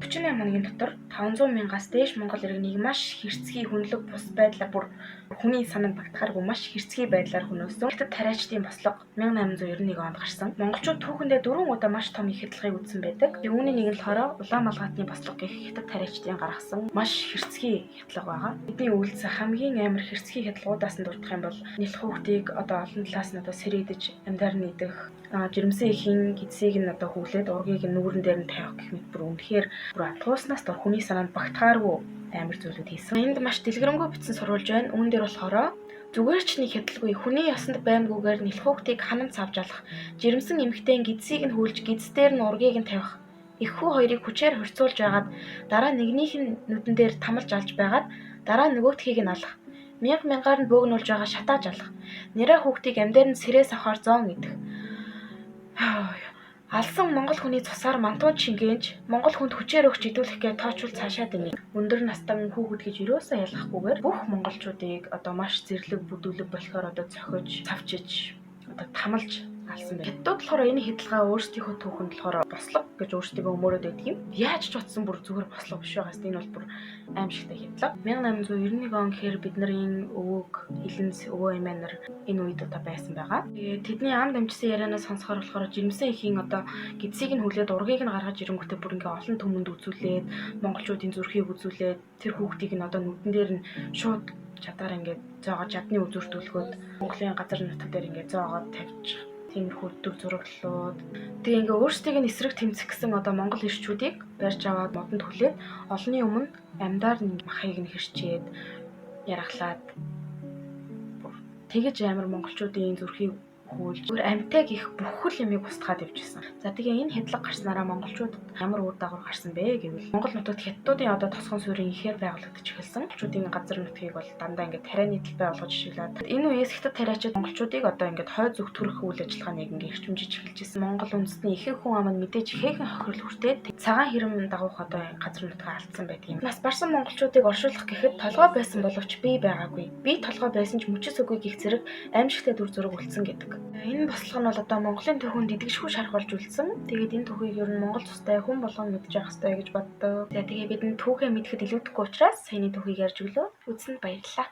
48 хоногийн дотор 500,000-аас дээш Монгол иргэнийг маш хэрцгий хүнлэг бус байдлаар бүр хүний санаанд багтахааргүй маш хэрцгий байдлаар хөнөөсөн Хятад тариачдын бослого 1891 онд гарсан. Монголчууд түүхэндээ 4 удаа маш том их хялгыг үзсэн байдаг. Үүний нэг нь болохоор Улаанмалгаатны бослого гэх Хятад тариачдын гаргасан маш хэрцгий хялга байгаа. Бидний үйлдэл хамгийн амар хэрцгий хялгуудаас нь дурдах юм бол нэлх хүүхдийг одоо олон талаас нь одоо сэрээдэж амьдар нийдэх жирэмсэн ихийн гидсийг нь одоо хүлээд ургийг нь нүүрэн дээр нь тавих гэх мэт бүр үнэхээр бүр атгууснаас дор хүний санаанд багтахааргүй амар зүйлүүд хийсэн. Энд маш дэлгэрэнгүй бичсэн сурвалж байна. Үүн дээр болохоор зүгээр ч нэг хядалгүй хүний ясанд баймгүйгээр нэлх хүүхдийг ханан цавж алах, жирэмсэн эмэгтэйн гидсийг нь хүлж гидс дээр нь ургийг нь тавих, их хүү хоёрыг хүчээр хорцуулж байгаад дараа нэгнийх нь нүдэн дээр тамалж алж байгаад дараа нөгөөдхийг нь алах, мянга мянгаар нь бөөгнүүлж байгаа шатааж алах, нэрэ хүүхдийг амьдаар нь сэрээс авахар зоон идэх. Алсан монгол хүний цусаар мантууд шингээж монгол хүнд хүчээр өгч идүүлэх гэж тоочвол цаашаа дэмий. Өндөр настан хүүхэд гэж юусаа ялгахгүйгээр бүх монголчуудыг одоо маш зэрлэг бүдүүлэг болохоор одоо цохиж, цавчиж, одоо тамалж алсан байна. Хятадууд болохоор энэ хядалгаа өөрсдийнхөө түүхэнд болохоор бослого гэж өөрсдөө өмөрөөд байдаг юм. Яаж ч утсан бүр зүгээр бослого биш байгаас энэ бол бүр аимшигтай хядлага. 1891 он гэхээр бидний өвөг, хилэнц, өвөө эмээ нар энэ үед одоо байсан байгаа. Тэдний ам дамжсан ярианаас сонсохоор болохоор жирэмсэн ихийн одоо гидсийг нь хүлээд ургийг нь гаргаж ирэнгүүтээ бүр ингээ олон түмэнд үзүүлээд монголчуудын зүрхийг үзүүлээд тэр хүүхдийг нь одоо нүдэн дээр нь шууд чадаар ингээ зоогоо чадны үзүүртүүлгөөд Монголын газар нутаг дээр ингээ зоогоод тавьчих. Тиймэрхүү дүр зураглалууд. Тэгээ ингээ өөрсдийг нь эсрэг тэмцэх гэсэн одоо монгол ирчүүдийг барьж аваад модонд хүлээд олонний өмнө амьдаар нь махыг нь хэрчээд ярахлаад тэгэж амар монголчуудын зүрхийг хүүлж өөр амьтайг их бүхэл юмыг устгаад явжсэн. За тэгээ энэ хядлага гарснараа монголчуудад ямар үр дагавар гарсан бэ гэвэл Монгол нутагт хятадуудын одоо тосгон суурин ихээр байгуулагдаж эхэлсэн. Монголчуудын газар нутгийг бол дандаа ингээд тарианы талбай болгож ашиглаад энэ үеэс хятад тариачид монголчуудыг одоо ингээд хой зүг төрөх үйл ажиллагааныг ингээд эрчимжиж эхэлжсэн. Монгол үндэстний ихэнх хүн ам нь мэдээж ихээхэн хохирол хүртээд цагаан хэрэм дагуух одоо газар нутгаа алдсан байдаг юм. Нас барсан монголчуудыг оршуулах гэхэд толгой байсан боловч бие байгаагүй. Би толгой байсан ч мөчс үгүй гих зэрэг аимшигтай дүр зураг үлдсэн гэдэг. Энэ бослого нь бол одоо Монголын түүхэнд идэгшгүй шарх болж үлдсэн. Тэгээд энэ түүхийг ер нь Монгол цустай хүн болгон мэдж явах хэрэгтэй гэж боддог. За тэгээ бид энэ түүхээ мэдхэд илүүдэхгүй учраас саяны түүхийг ярьж өглөө. Үзсэнд баярлалаа.